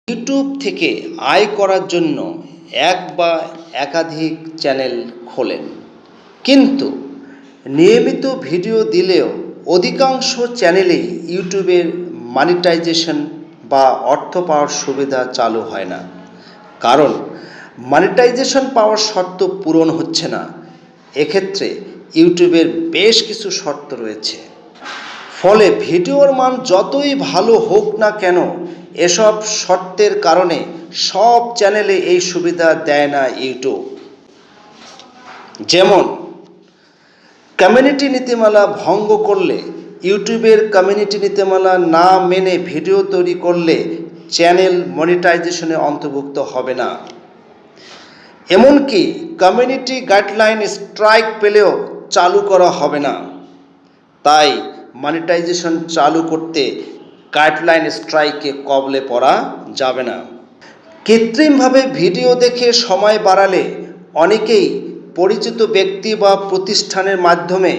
YouTube থেকে আয় করার জন্য এক বা একাধিক চ্যানেল খোলেন, কিন্তু নিয়মিত ভিডিও দিলেও অধিকাংশ চ্যানেলেই ইউটিউবের মনিটাইজেশন বা অর্থ পাওয়ার সুবিধা চালু হয় না। কারণ মনিটাইজেশন পাওয়ার শর্ত পূরণ হচ্ছে না। এক্ষেত্রে ইউটিউবের বেশ কিছু শর্ত রয়েছে। ফলে ভিডিওর মান যতই ভালো হোক না কেন, এসব শর্তের কারণে সব চ্যানেলে এই সুবিধা দেয় না ইউটিউব। যেমন, কমিউনিটি নীতিমালা ভঙ্গ করলে, ইউটিউবের কমিউনিটি নীতিমালা না মেনে ভিডিও তৈরি করলে চ্যানেল মনিটাইজেশনে অন্তর্ভুক্ত হবে না। এমনকি কমিউনিটি গাইডলাইন স্ট্রাইক পেলেও চালু করা হবে না। তাই মনিটাইজেশন চালু করতে গাইডলাইন স্ট্রাইকে কবলে পড়া যাবে না। কৃত্রিমভাবে ভিডিও দেখে সময় বাড়ালে অনেকেই পরিচিত ব্যক্তি বা প্রতিষ্ঠানের মাধ্যমে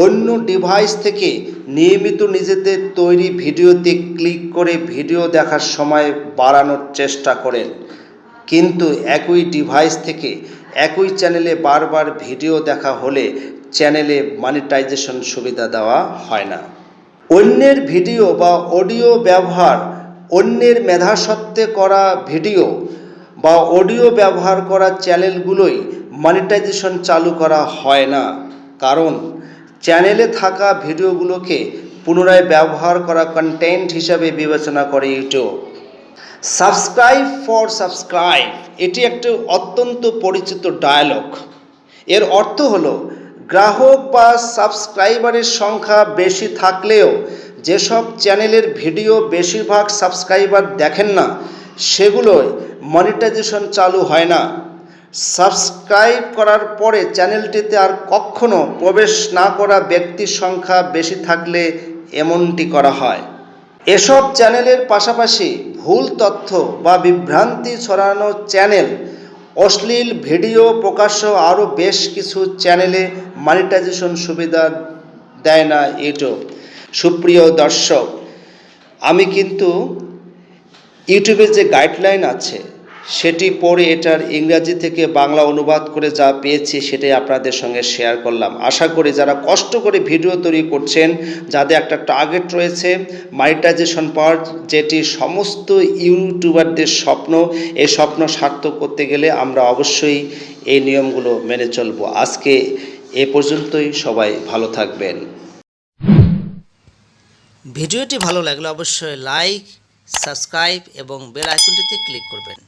অন্য ডিভাইস থেকে নিয়মিত নিজেদের তৈরি ভিডিওতে ক্লিক করে ভিডিও দেখার সময় বাড়ানোর চেষ্টা করেন, কিন্তু একই ডিভাইস থেকে একই চ্যানেলে বারবার ভিডিও দেখা হলে চ্যানেলে মনিটাইজেশন সুবিধা দেওয়া হয় না। অন্যের ভিডিও বা অডিও ব্যবহার, অন্যের মেধাস্বত্বে করা ভিডিও বা অডিও ব্যবহার করা চ্যানেলগুলোই মনিটাইজেশন চালু করা হয় না। কারণ চ্যানেলে থাকা ভিডিওগুলোকে পুনরায় ব্যবহার করা কন্টেন্ট হিসাবে বিবেচনা করে ইউটিউব। সাবস্ক্রাইব ফর সাবস্ক্রাইব, এটি একটি অত্যন্ত পরিচিত ডায়ালগ। এর অর্থ হলো, গ্রাহক বা সাবস্ক্রাইবারের সংখ্যা বেশি থাকলেও যেসব চ্যানেলের ভিডিও বেশিরভাগ সাবস্ক্রাইবার দেখেন না, সেগুলোয় মনিটাইজেশন চালু হয় না। সাবস্ক্রাইব করার পরে চ্যানেলটিতে আর কখনো প্রবেশ না করা ব্যক্তির সংখ্যা বেশি থাকলে এমনটি করা হয়। এসব চ্যানেলের পাশাপাশি ভুল তথ্য বা বিভ্রান্তি ছড়ানো চ্যানেল, অশ্লীল ভিডিও প্রকাশ্য আরও বেশ কিছু চ্যানেলে মনিটাইজেশন সুবিধা দেয় না ইউটিউব। সুপ্রিয় দর্শক, আমি কিন্তু ইউটিউবের যে গাইডলাইন আছে সেটি পড়ে এটার ইংরাজি থেকে বাংলা অনুবাদ করে যা পেয়েছি সেটাই আপনাদের সঙ্গে শেয়ার করলাম। আশা করি যারা কষ্ট করে ভিডিও তৈরি করছেন, যাদের একটা টার্গেট রয়েছে মনিটাইজেশন পাওয়ার, যেটি সমস্ত ইউটিউবারদের স্বপ্ন, এই স্বপ্ন সার্থক করতে গেলে আমরা অবশ্যই এই নিয়মগুলো মেনে চলব। আজকে এ পর্যন্তই, সবাই ভালো থাকবেন। ভিডিওটি ভালো লাগলে অবশ্যই লাইক, সাবস্ক্রাইব এবং বেল আইকনটিতে ক্লিক করবেন।